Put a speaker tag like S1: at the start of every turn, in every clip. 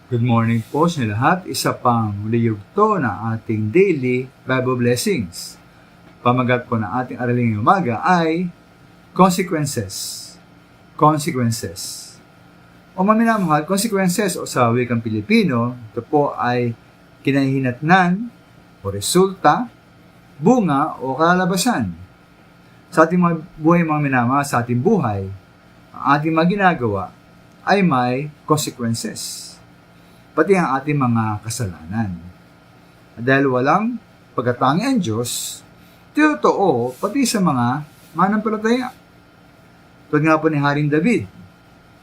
S1: Good morning po sa lahat. Isa pang liyugto na ating daily Bible blessings. Pamagat po na ating araling ngayong umaga ay consequences. Consequences. O maminamahal, consequences o sa wikang Pilipino, ito po ay kinahihinatnan o resulta, bunga o kalalabasan. Sa ating mga buhay mga minamahal, sa ating buhay, ang ating mga ginagawa ay may consequences. Pati ang ating mga kasalanan. Dahil walang pagkatangi ang Diyos, totoo pati sa mga manampalataya. Tulad nga po ni Haring David,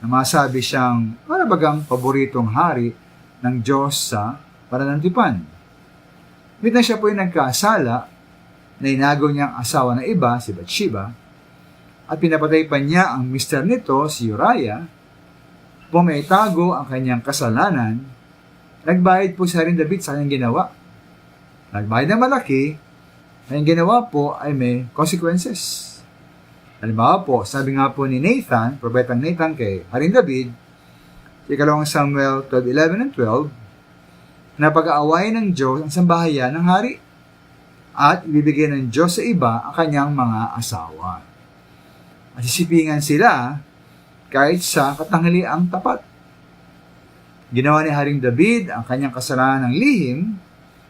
S1: na masabi siyang parabagang paboritong hari ng Diyos sa pananantipan. Ngunit na siya po ay nagkasala na inagaw niyang asawa ng iba, si Bathsheba, at pinapatay pa niya ang mister nito, si Uriah. Pumaitago ang kanyang kasalanan. Nagbayad po si Haring David sa kanyang ginawa. Nagbayad ng malaki, ang ginawa po ay may consequences. Halimbawa po, sabi nga po ni Nathan, propetang Nathan kay Haring David, sa 2 Samuel 12:11 and 12, na pag-aawayin ng Diyos ang sambahayan ng hari at ibibigay ng Diyos sa iba ang kanyang mga asawa. At sisipingan sila kahit sa katanghaliang tapat. Ginawa ni Haring David ang kanyang kasalanan ng lihim,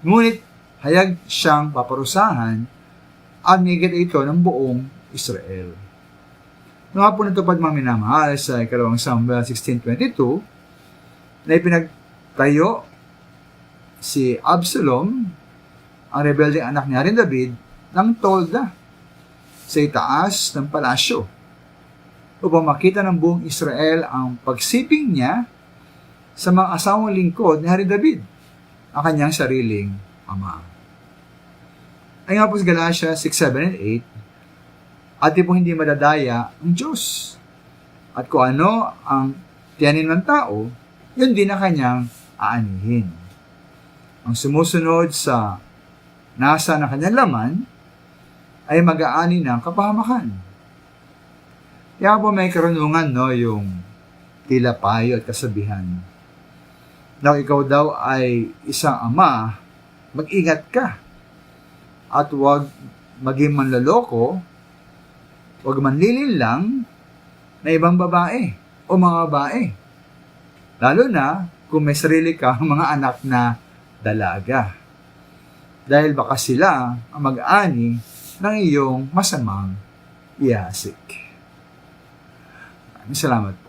S1: ngunit hayag siyang paparusahan at migit ito ng buong Israel. Nga po natupad mga minamahal sa 2 Samuel 16:22 na ipinagtayo si Absalom, ang rebeldeng anak ni Haring David, ng tolda sa itaas ng palasyo upang makita ng buong Israel ang pagsiping niya sa mga asawang lingkod ni Haring David, ang kanyang sariling ama. Ay nga po sa Galatia 6:7 and 8, at po hindi madadaya ang Diyos. At kung ano ang tiyanin ng tao, yun din ang kanyang aanihin. Ang sumusunod sa nasa ng kanyang laman ay mag-aani ng kapahamakan. Kaya po may karunungan, yung tila payo at kasabihan. Na ikaw daw ay isang ama, mag-ingat ka at huwag maging manloloko, huwag manlilin lang na ibang babae o mga babae. Lalo na kung may sarili kang mga anak na dalaga. Dahil baka sila ang mag-ani ng iyong masamang ihasik. Salamat.